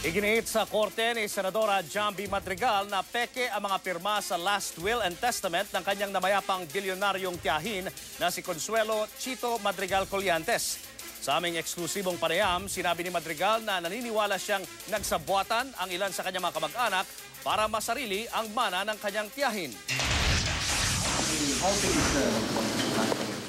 Iginiit sa korte ni Senadora Jamby Madrigal na peke ang mga pirma sa last will and testament ng kanyang namayapang bilyonaryong tiyahin na si Consuelo Chito Madrigal Colliantes. Sa aming eksklusibong panayam, sinabi ni Madrigal na naniniwala siyang nagsabuatan ang ilan sa kanyang mga kamag-anak para masarili ang mana ng kanyang tiyahin.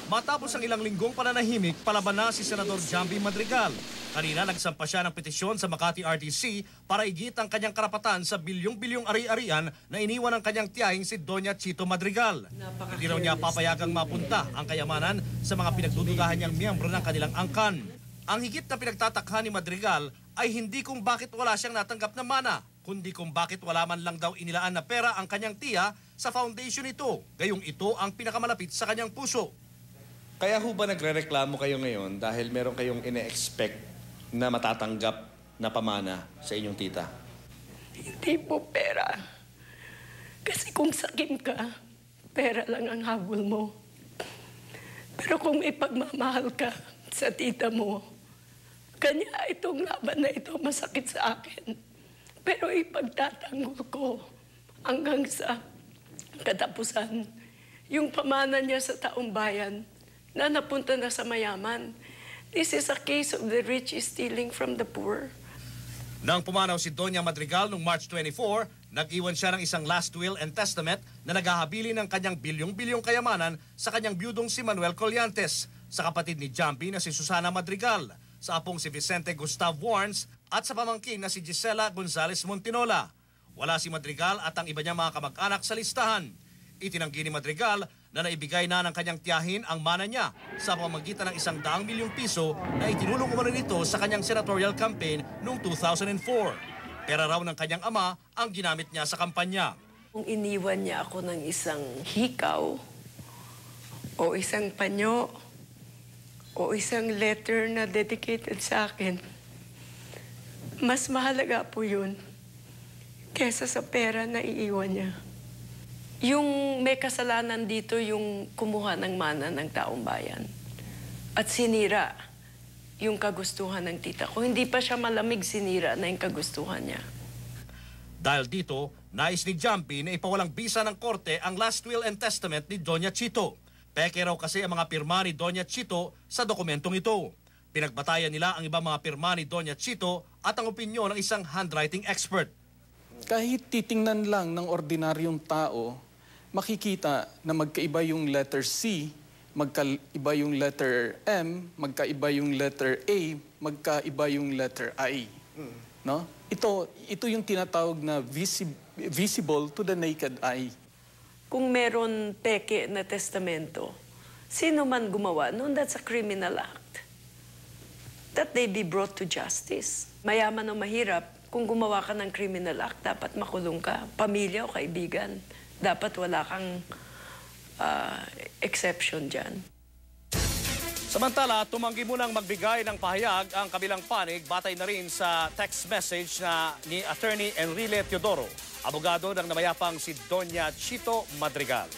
Matapos ang ilang linggong pananahimik, palaban na si Senador Jamby Madrigal. Kanina nagsampa siya ng petisyon sa Makati RTC para igit ang kanyang karapatan sa bilyong-bilyong ari-arian na iniwan ng kanyang tiyahing si Doña Chito Madrigal. Hindi raw niya papayagang mapunta ang kayamanan sa mga pinagdududahan niyang miyembro ng kanilang angkan. Ang higit na pinagtatakha ni Madrigal ay hindi kung bakit wala siyang natanggap na mana, kundi kung bakit wala man lang daw inilaan na pera ang kanyang tiya sa foundation nito. Gayong ito ang pinakamalapit sa kanyang puso. Kaya ho ba nagre-reklamo kayo ngayon dahil meron kayong ine-expect na matatanggap na pamana sa inyong tita? Hindi po pera. Kasi kung sakim ka, pera lang ang habol mo. Pero kung may pagmamahal ka sa tita mo, kanya itong laban na ito masakit sa akin. Pero ipagtatanggol ko hanggang sa katapusan yung pamana niya sa taong bayan na napunta na sa mayaman. This is a case of the rich stealing from the poor. Nang pumanaw si Doña Madrigal noong March 24, nag-iwan siya ng isang last will and testament na naghahabili ng kanyang bilyong-bilyong kayamanan sa kanyang biyudong si Manuel Colliantes, sa kapatid ni Jamby na si Susana Madrigal, sa apong si Vicente Gustav Warnes at sa pamangkin na si Gisela Gonzalez Montinola. Wala si Madrigal at ang iba niya mga kamag-anak sa listahan. Itinanggi ni Madrigal na naibigay na ng kanyang tiyahin ang mana niya sa pamamagitan ng 100 milyong piso na itinulong umano nito sa kanyang senatorial campaign noong 2004. Pera raw ng kanyang ama ang ginamit niya sa kampanya. Kung iniwan niya ako ng isang hikaw o isang panyo o isang letter na dedicated sa akin, mas mahalaga po yun kesa sa pera na iiwan niya. Yung may kasalanan dito yung kumuha ng mana ng taong bayan at sinira yung kagustuhan ng tita ko. Hindi pa siya malamig, sinira na yung kagustuhan niya. Dahil dito, nais ni Jamby na ipawalang bisa ng korte ang last will and testament ni Doña Chito. Peke raw kasi ang mga pirma ni Doña Chito sa dokumentong ito. Pinagbatayan nila ang ibang mga pirma ni Doña Chito at ang opinyon ng isang handwriting expert. Kahit titingnan lang ng ordinaryong tao, makikita na magkaiba yung letter C, magkaiba yung letter M, magkaiba yung letter A, magkaiba yung letter I. No? Ito yung tinatawag na visible to the naked eye. Kung meron peke na testamento, sino man gumawa noon, that's a criminal act. That they be brought to justice. Mayaman o mahirap, kung gumawa ka ng criminal act, dapat makulong ka. Pamilya o kaibigan. Dapat wala kang exception dyan. Samantala, tumanggi munang magbigay ng pahayag ang kabilang panig batay na rin sa text message na ni Attorney Enrile Teodoro, abogado ng namayapang si Doña Chito Madrigal.